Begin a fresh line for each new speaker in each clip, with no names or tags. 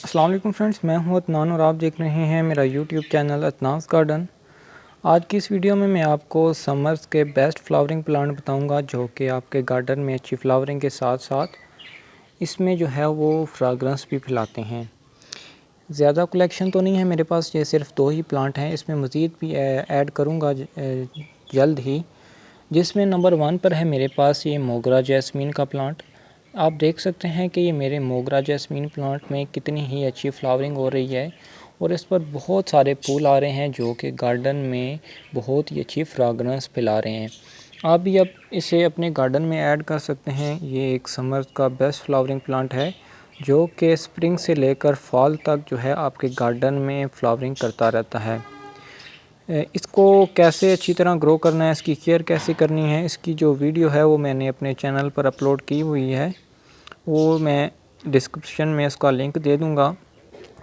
अस्सलाम वालेकुम फ्रेंड्स, मैं हूं अदनान और आप देख रहे हैं मेरा यूट्यूब चैनल अदनास गार्डन। आज की इस वीडियो में मैं आपको समर्स के बेस्ट फ्लावरिंग प्लांट बताऊंगा जो कि आपके गार्डन में अच्छी फ्लावरिंग के साथ साथ इसमें जो है वो फ्राग्रेंस भी फैलाते हैं। ज़्यादा कलेक्शन तो नहीं है मेरे पास, ये सिर्फ 2 ही प्लांट हैं। इसमें मज़ीद भी ऐड करूँगा जल्द ही, जिसमें नंबर 1 पर है मेरे पास ये मोगरा जैस्मीन का प्लांट। आप देख सकते हैं कि ये मेरे मोगरा जैस्मीन प्लांट में कितनी ही अच्छी फ्लावरिंग हो रही है और इस पर बहुत सारे फूल आ रहे हैं जो कि गार्डन में बहुत ही अच्छी फ्राग्रेंस फैला रहे हैं। आप भी अब इसे अपने गार्डन में ऐड कर सकते हैं। ये एक समर का बेस्ट फ्लावरिंग प्लांट है जो कि स्प्रिंग से लेकर फॉल तक जो है आपके गार्डन में फ्लावरिंग करता रहता है। इसको कैसे अच्छी तरह ग्रो करना है, इसकी केयर कैसे करनी है, इसकी जो वीडियो है वो मैंने अपने चैनल पर अपलोड की हुई है। वो मैं डिस्क्रिप्शन में उसका लिंक दे दूँगा।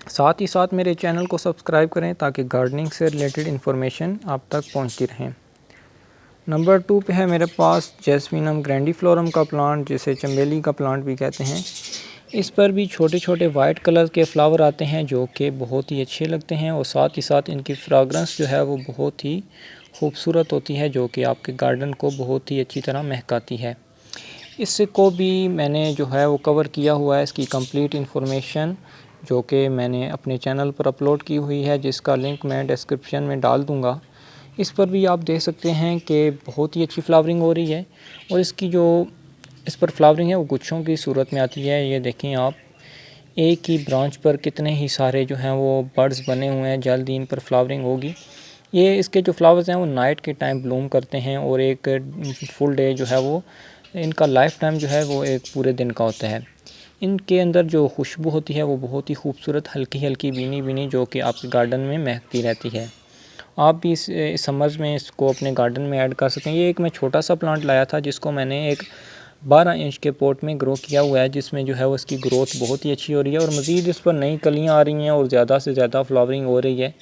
साथ ही साथ मेरे चैनल को सब्सक्राइब करें ताकि गार्डनिंग से रिलेटेड इन्फॉर्मेशन आप तक पहुंचती रहें। नंबर 2 पे है मेरे पास जैस्मीनम ग्रैंडीफ्लोरम का प्लांट, जिसे चमेली का प्लांट भी कहते हैं। इस पर भी छोटे छोटे वाइट कलर के फ्लावर आते हैं जो कि बहुत ही अच्छे लगते हैं और साथ ही साथ इनकी फ्राग्रेंस जो है वो बहुत ही खूबसूरत होती है जो कि आपके गार्डन को बहुत ही अच्छी तरह महकाती है। इसको भी मैंने जो है वो कवर किया हुआ है, इसकी कंप्लीट इन्फॉर्मेशन जो कि मैंने अपने चैनल पर अपलोड की हुई है, जिसका लिंक मैं डिस्क्रिप्शन में डाल दूँगा। इस पर भी आप देख सकते हैं कि बहुत ही अच्छी फ्लावरिंग हो रही है और इसकी जो इस पर फ्लावरिंग है वो गुच्छों की सूरत में आती है। ये देखें आप, एक ही ब्रांच पर कितने ही सारे जो हैं वो बड्स बने हुए हैं। जल्द ही इन पर फ्लावरिंग होगी। ये इसके जो फ्लावर्स हैं वो नाइट के टाइम ब्लूम करते हैं और एक फुल डे जो है वो इनका लाइफ टाइम जो है वो एक पूरे दिन का होता है। इनके अंदर जो खुशबू होती है वो बहुत ही खूबसूरत हल्की हल्की बीनी बीनी जो कि आपके गार्डन में महकती रहती है। आप भी इस समर्स में इसको अपने गार्डन में ऐड कर सकते हैं। ये एक मैं छोटा सा प्लांट लाया था जिसको मैंने एक 12 इंच के पॉट में ग्रो किया हुआ है, जिसमें जो है वो इसकी ग्रोथ बहुत ही अच्छी हो रही है और मज़ीद इस पर नई कलियाँ आ रही हैं और ज़्यादा से ज़्यादा फ्लावरिंग हो रही है।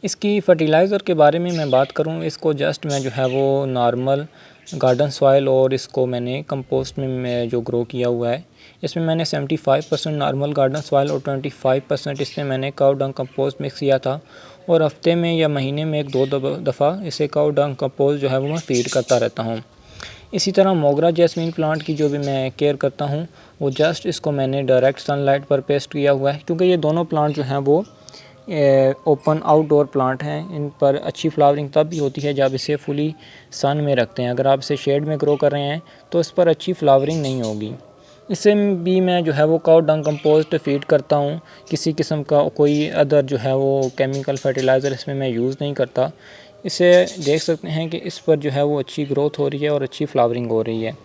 इसकी फर्टिलाइज़र के बारे में मैं बात करूँ, इसको जस्ट मैं जो है वो नॉर्मल गार्डन सॉइल और इसको मैंने कंपोस्ट में जो ग्रो किया हुआ है। इसमें मैंने 75% नॉर्मल गार्डन सॉइल और 25% इसमें मैंने काऊ डंग कंपोस्ट मिक्स किया था और हफ्ते में या महीने में 1-2 दफ़ा इसे काऊ डंग कंपोस्ट जो है वो मैं फीड करता रहता हूँ। इसी तरह मोगरा जैस्मीन प्लांट की जो भी मैं केयर करता हूँ वो जस्ट इसको मैंने डायरेक्ट सनलाइट पर पेस्ट किया हुआ है, क्योंकि ये दोनों प्लांट जो हैं वो ओपन आउटडोर प्लांट हैं। इन पर अच्छी फ्लावरिंग तब भी होती है जब इसे फुली सन में रखते हैं। अगर आप इसे शेड में ग्रो कर रहे हैं तो इस पर अच्छी फ्लावरिंग नहीं होगी। इससे भी मैं जो है वो काऊ डंग कंपोस्ट फीड करता हूँ। किसी किस्म का कोई अदर जो है वो केमिकल फर्टिलाइज़र इसमें मैं यूज़ नहीं करता। इसे देख सकते हैं कि इस पर जो है वो अच्छी ग्रोथ हो रही है और अच्छी फ्लावरिंग हो रही है।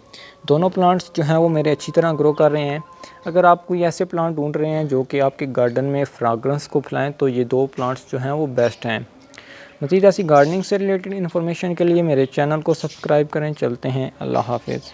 दोनों प्लांट्स जो हैं वो मेरे अच्छी तरह ग्रो कर रहे हैं। अगर आप कोई ऐसे प्लांट ढूंढ रहे हैं जो कि आपके गार्डन में फ्राग्रेंस को फैलाएं तो ये 2 प्लांट्स जो हैं वो बेस्ट हैं। मज़ीद ऐसी गार्डनिंग से रिलेटेड इन्फॉर्मेशन के लिए मेरे चैनल को सब्सक्राइब करें। चलते हैं, अल्लाह हाफ़िज़।